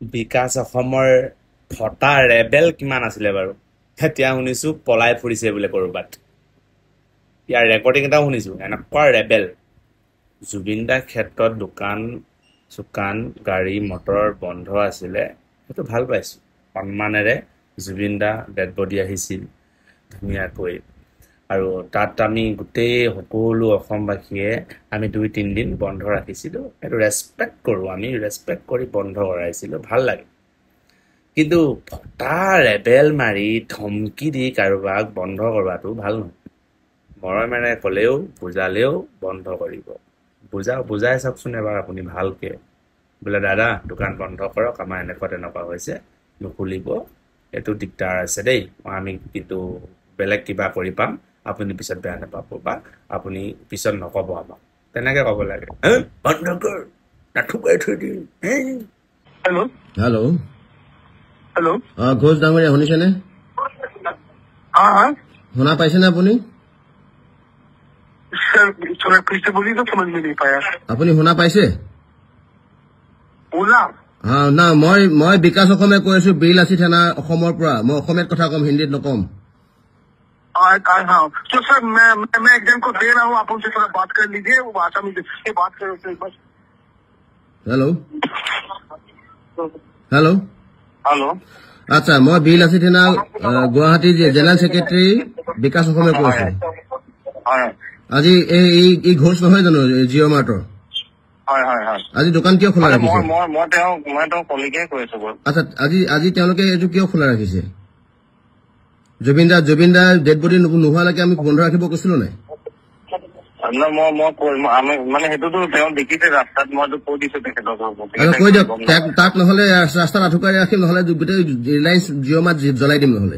বিকাশ অসমৰ ফটা ৰেবেল কিমান আছিলে বাৰু এতিয়া শুনিছো পলাই ফুৰিছে বোলে কৰবাত ইয়াৰ ৰেকৰ্ডিং এটাও শুনিছো এনেকুৱা ৰেবেল জুবিন দাৰ ক্ষেত্ৰত দোকান চুকান গাড়ী মটৰ বন্ধ আছিলে সেইটো ভাল পাইছো সন্মানেৰে জুবিন দা ডেড বডি আহিছিল ধুনীয়াকৈ আৰু তাত আমি গোটেই সকলো অসমবাসীয়ে আমি 2-3 দিন বন্ধ ৰাখিছিলো সেইটো ৰেসপেক্ট কৰো আমি ৰেসপেক্ট কৰি বন্ধ কৰাইছিলো ভাল লাগে কিন্তু ফটা ৰেবেল মাৰি ধমকি দি কাৰোবাক বন্ধ কৰাটো ভাল নহয় মৰমেৰে কলেও বুজালেও বন্ধ কৰিব বুজাই চাওকচোন এবাৰ আপুনি ভালকে বোলে দাদা দোকান বন্ধ কৰক আমাৰ এনেকুৱা তেনেকুৱা হৈছে নুখুলিব এটো দিগদাৰ আছে দেই আমি কিন্তু বেলেগ কিবা কৰি পাম আপুনি পিছত বেয়া নাপাব বা আপুনি পিছত নকব আমাক তেনেকে ক'ব লাগে বন্ধ কৰ নাঠুকাই থৈ দিম হেল্ল' হেল্ল' হেল্ল' ঘোষ ডাঙৰীয়া শুনিছেনে শুনা পাইছেনে আপুনি सर थोड़ा फिर से बोलिए तो समझ में नहीं पाया আপুনি শুনা পাইছে बोला না মই বিকাশ অসমে কৈ আছো বিলাসী থানা অসমৰ পৰা মই অসমীয়াত কথা কম হিন্দীত নকম हाँ तो सर मैं एक जन को दे रहा हूँ आप उनसे थोड़ा बात कर लीजिए वो भाषा में जिससे बात करो बस हेलो हेलो हेलो আচ্ছা মই বিলাসী থানা গুৱাহাটী জেনারেল সেক্রেটারি বিকাশ অসমে কৈ আছো আজি এই ঘোষ নহয় জানো জিঅ' মাৰ্টৰ আজি দোকান কিয় খোলা ৰাখিছে আচ্ছা আজি তেওঁলোকে এইটো কিয় খোলা ৰাখিছে জুবিন দা ডেড বডি নোহোৱালৈকে আমি বন্ধ ৰাখিব কৈছিলো নাই কৈ দিয়ক তাক নহলে ৰাস্তাত আঠুকাই ৰাখিম নহলে গোটেই ৰিলায়েন্স জিঅ' মাৰ্ট জ্বলাই দিম নহলে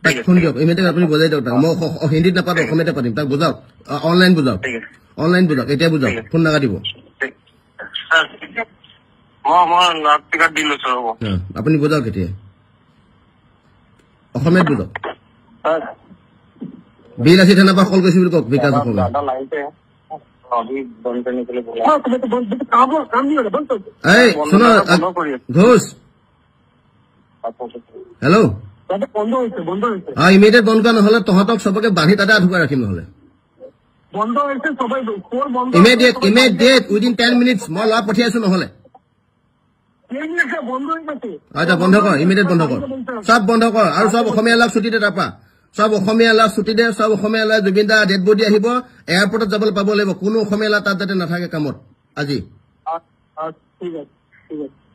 তাক ফোন দিয়ক ইমিডিয়েট আপুনি বুজাই দিয়ক তাক মই হিন্দীত নাপাতো অসমীয়াতে পাতিম তাক বুজাওক অনলাইন বুজাওক এতিয়া বুজাওক ফোন নাকাটিব আপুনি বুজাওক এতিয়া অসমীয়াত বুজাওক বিলাসী থানাৰ পৰা কল কৰিছো বুলি কওক বিকাশ অসমে শুনো ঘোষ হেল্ল' ইমিডিয়েট বন্ধ কৰা নহলে তহঁতক চবকে বান্ধি তাতে আঠুকাই ৰাখিম নহলে ইমিডিয়েট উইদিন 10 মিনিটছ মই ল'ৰা পঠিয়াইছো নহলে বন্ধ কৰ ইমিডিয়েট বন্ধ কৰ চব বন্ধ কৰ আৰু চব অসমীয়া লাভ ছুটি দে তাৰপৰা সব অসমীয়া লাভ ছুটি দে সব অসমীয়া লাভ জুবিন দা ডেড বডি আহিব এয়াৰপৰ্টত যাবলৈ পাব লাগিব কোনো অসমীয়া লাভ তাত যাতে নাথাকে কামত আজি ঠিক আছে